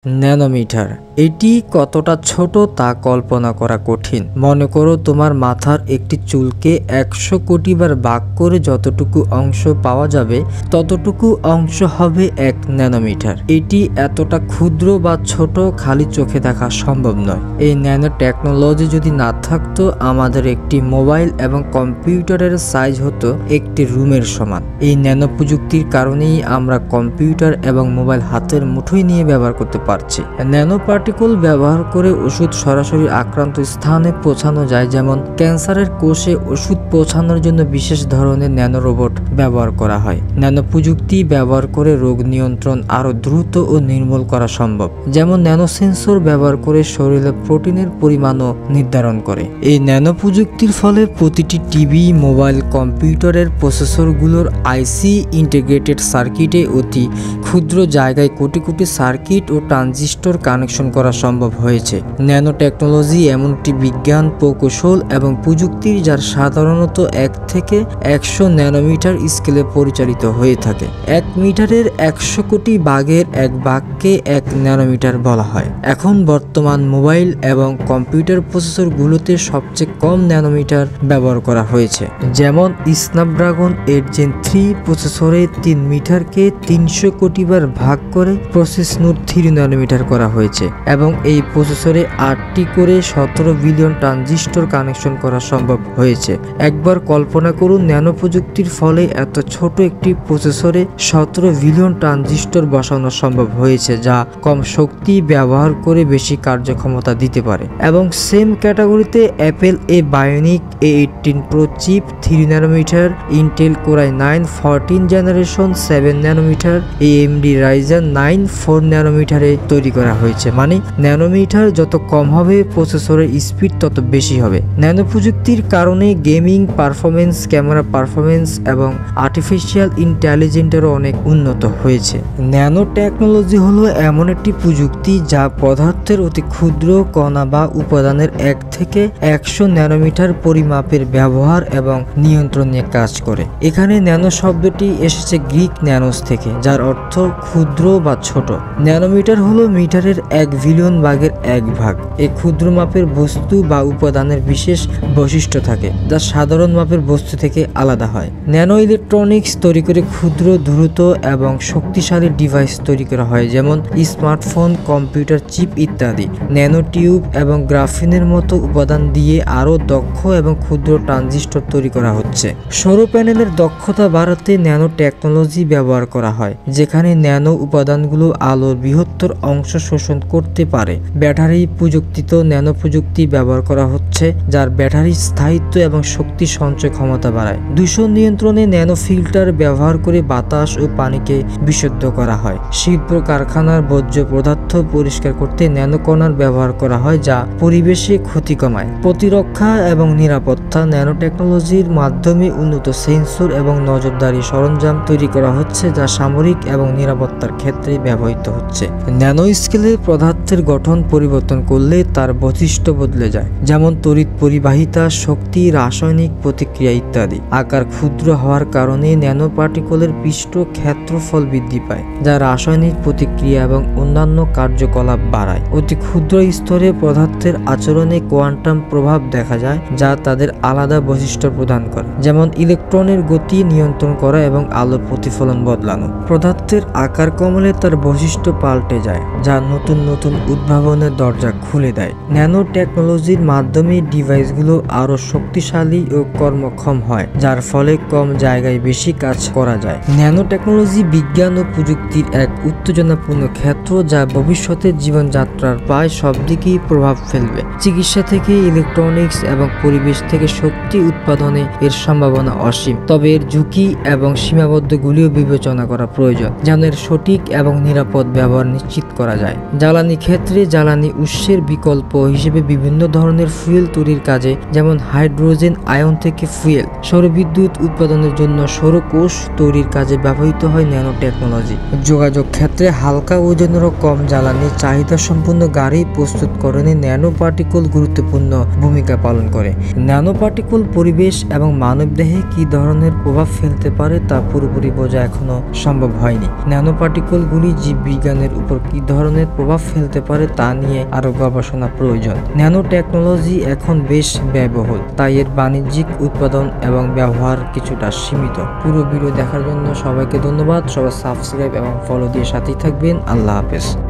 Nanometre এটি কতটা ছোট তা কল্পনা করা কঠিন। মনে করো তোমার মাথার একটি চুলকে 100 কোটি বার ভাগ করে যতটুকু অংশ পাওয়া যাবে ততটুকু অংশ হবে 1 ন্যানোমিটার। এটি এতটা ক্ষুদ্র বা ছোট খালি চোখে দেখা সম্ভব নয়। এই ন্যানো টেকনোলজি যদি না থাকতো আমাদের একটি মোবাইল এবং কম্পিউটারের সাইজ হতো একটি রুমের সমান। এই ন্যানো প্রযুক্তির কারণেই আমরা কম্পিউটার এবং মোবাইল হাতের মুঠোয় নিয়ে ব্যবহার করতে পারছি। ন্যানো পার্টিকল ব্যবহার করে ওষুধ সরাসরি আক্রান্ত স্থানে পৌঁছানো যায়, যেমন ক্যান্সারের কোষে ওষুধ পৌঁছানোর জন্য বিশেষ ধরনের ন্যানো রোবট ব্যবহার করা হয়। ন্যানো প্রযুক্তি ব্যবহার করে রোগ নিয়ন্ত্রণ আরও দ্রুত ও নির্মূল করা সম্ভব, যেমন ন্যানো সেন্সর ব্যবহার করে শরীরে প্রোটিনের পরিমাণও নির্ধারণ করে। এই ন্যানো প্রযুক্তির ফলে প্রতিটি টিভি, মোবাইল, কম্পিউটারের প্রসেসরগুলোর আইসি ইন্টিগ্রেটেড সার্কিটে অতি ক্ষুদ্র জায়গায় কোটি কোটি সার্কিট ও ট্রানজিস্টর কানেকশন করা সম্ভব হয়েছে। ন্যানো টেকনোলজি এমন একটি বিজ্ঞান, প্রকৌশল এবং প্রযুক্তির যার সাধারণত 1 থেকে 100 ন্যানোমিটার স্কেলে পরিচালিত হয়ে থাকে। 1 মিটারের 100 কোটি ভাগের 1 ভাগকে 1 ন্যানোমিটার বলা হয়। এখন বর্তমান মোবাইল এবং কম্পিউটার প্রসেসরগুলোতে সবচেয়ে কম ন্যানোমিটার ব্যবহার করা হয়েছে, যেমন স্ন্যাপড্রাগন 8 Gen 3 প্রসেসরে 3 মিটারকে 300 কোটি বার ভাগ করে প্রসেস নোড 3 ন্যানোমিটার করা হয়েছে এবং এই প্রসেসরে 8টি করে 17 বিলিয়ন ট্রানজিস্টর কানেকশন করা সম্ভব হয়েছে। একবার কল্পনা করুন, ন্যানো প্রযুক্তির ফলে এত ছোট একটি প্রসেসরে 17 বিলিয়ন ট্রানজিস্টর বসানো সম্ভব হয়েছে, যা কম শক্তি ব্যবহার করে বেশি কার্যক্ষমতা দিতে পারে। এবং সেম ক্যাটাগরিতে Apple Bionic A18 Pro chip 3 nanometer, Intel Core i9 14 generation 7 nanometer, AMD Ryzen 9 4 ন্যানোমিটারে তৈরি করা হয়েছে। মানে ন্যানোমিটার যত কম হবে প্রসেসরের স্পিড তত বেশি হবে। ন্যানো প্রযুক্তির কারণে গেমিং পারফরমেন্স, ক্যামেরা পারফরমেন্স এবং আর্টিফিশিয়াল ইন্টেলিজেন্সেরও অনেক উন্নত হয়েছে। ন্যানো টেকনোলজি হলো এমন একটি প্রযুক্তি যা পদার্থের অতি ক্ষুদ্র কণা বা উপাদানের 1 থেকে 100 ন্যানোমিটার পরিমাপের ব্যবহার এবং নিয়ন্ত্রণ নিয়ে কাজ করে। এখানে ন্যানো শব্দটি এসেছে গ্রিক ন্যানোস থেকে, যার অর্থ ক্ষুদ্র বা ছোট। ন্যানোমিটার হলো মিটারের 1 বিলিয়ন ভাগের 1 ভাগ। এই ক্ষুদ্র মাপের বস্তু বা উপাদানের বিশেষ বৈশিষ্ট্য থাকে যা সাধারণ মাপের বস্তু থেকে আলাদা হয়। ন্যানো ইলেকট্রনিক্স তৈরি করে ক্ষুদ্র, দ্রুত এবং শক্তিশালী ডিভাইস তৈরি করা হয়, যেমন স্মার্টফোন, কম্পিউটার চিপ ইত্যাদি। ন্যানো টিউব এবং গ্রাফিনের মতো উপাদান দিয়ে আরও দক্ষ এবং ক্ষুদ্র ট্রানজিস্টর তৈরি করা হচ্ছে। সৌর প্যানেলের দক্ষতা বাড়াতে ন্যানো টেকনোলজি ব্যবহার করা হয়, যেখানে ন্যানো উপাদানগুলো আলোর বৃহত্তর অংশ শোষণ করতে পারে। ব্যাটারি প্রযুক্তিতে ন্যানো প্রযুক্তি ব্যবহার করা হচ্ছে, যার ব্যাটারির স্থায়িত্ব এবং শক্তি সঞ্চয় ক্ষমতা বাড়ায়। দূষণ নিয়ন্ত্রণে ন্যানো ফিল্টার ব্যবহার করে বাতাস ও পানিকে বিশুদ্ধ করা হয়। শিল্প কারখানার বর্জ্য পদার্থ পরিষ্কার করতে ন্যানো কণার ব্যবহার করা হয়, যা পরিবেশে ক্ষতি কমায়। প্রতিরক্ষা এবং নিরাপত্তা ন্যানো টেকনোলজির মাধ্যমে উন্নত সেন্সর এবং নজরদারি সরঞ্জাম তৈরি করা হচ্ছে, যা সামরিক এবং নিরাপত্তার ক্ষেত্রে ব্যবহৃত হচ্ছে। ন্যানো স্কেলে পদার্থের গঠন পরিবর্তন করলে তার বৈশিষ্ট্য বদলে যায়, যেমন তড়িৎ পরিবাহিতা, শক্তি, রাসায়নিক প্রতিক্রিয়া ইত্যাদি। আকার ক্ষুদ্র হওয়ার কারণে ন্যানো পার্টিকলের পৃষ্ঠ ক্ষেত্রফল বৃদ্ধি পায়, যা রাসায়নিক প্রতিক্রিয়া এবং অন্যান্য কার্যকলাপ বাড়ায়। অতি ক্ষুদ্র স্তরে পদার্থের আচরণে কোয়ান্টাম প্রভাব দেখা যায়, যা তাদের আলাদা বৈশিষ্ট্য প্রদান করে, যেমন ইলেকট্রনের গতি নিয়ন্ত্রণ করা এবং আলোর প্রতিফলন বদলানো। পদার্থের আকার কমলে তার বৈশিষ্ট্য পাল্টে যায়, যা নতুন নতুন উদ্ভাবনের দরজা খুলে দেয়। ন্যানো টেকনোলজির মাধ্যমে ডিভাইসগুলো আরও শক্তিশালী ও কর্মক্ষম হয়, যার ফলে কম জায়গায় বেশি কাজ করা যায়। ন্যানো টেকনোলজি বিজ্ঞান ও প্রযুক্তির এক উত্তেজনাপূর্ণ ক্ষেত্র, যা ভবিষ্যতের জীবনযাত্রার প্রায় সব দিকেই প্রভাব ফেলবে। চিকিৎসা থেকে ইলেকট্রনিক্স এবং পরিবেশ থেকে শক্তি উৎপাদনে এর সম্ভাবনা অসীম, তবে এর ঝুঁকি এবং সীমাবদ্ধগুলিও বিবেচনা করা প্রয়োজন, যেন এর সঠিক এবং নিরাপদ ব্যবহার নিশ্চিত করা যায়। জ্বালানি ক্ষেত্রে জ্বালানি উৎসের বিকল্প হিসেবে বিভিন্ন ধরনের ফুয়েল তৈরির কাজে, যেমন হাইড্রোজেন আয়ন থেকে ফুয়েল, সৌরবিদ্যুৎ উৎপাদনের জন্য সৌরকোষ তৈরির কাজে ব্যবহৃত হয় ন্যানো টেকনোলজি। যোগাযোগ ক্ষেত্রে হালকা ওজনের ও কম জ্বালানির চাহিদা সম্পন্ন গাড়ি প্রস্তুতকরণে ন্যানো পার্টিকল গুরুত্বপূর্ণ ভূমিকা পালন করে। ন্যানো পার্টিকল পরিবেশ এবং মানবদেহে কি ধরনের প্রভাব ফেলতে পারে তা পুরোপুরি বোঝা এখনো সম্ভব হয়নি। ন্যানো পার্টিকলগুলি জীববিজ্ঞানের উপর কি ধরনের প্রভাব ফেলতে পারে তা নিয়ে আরো গবেষণা প্রয়োজন। ন্যানো টেকনোলজি এখন বেশ ব্যয়বহুল, তাই এর বাণিজ্যিক উৎপাদন এবং ব্যবহার কিছুটা সীমিত। পুরো ভিডিও দেখার জন্য সবাইকে ধন্যবাদ। সবাই সাবস্ক্রাইব এবং ফলো দিয়ে সাথেই থাকবেন। আল্লাহ হাফেজ।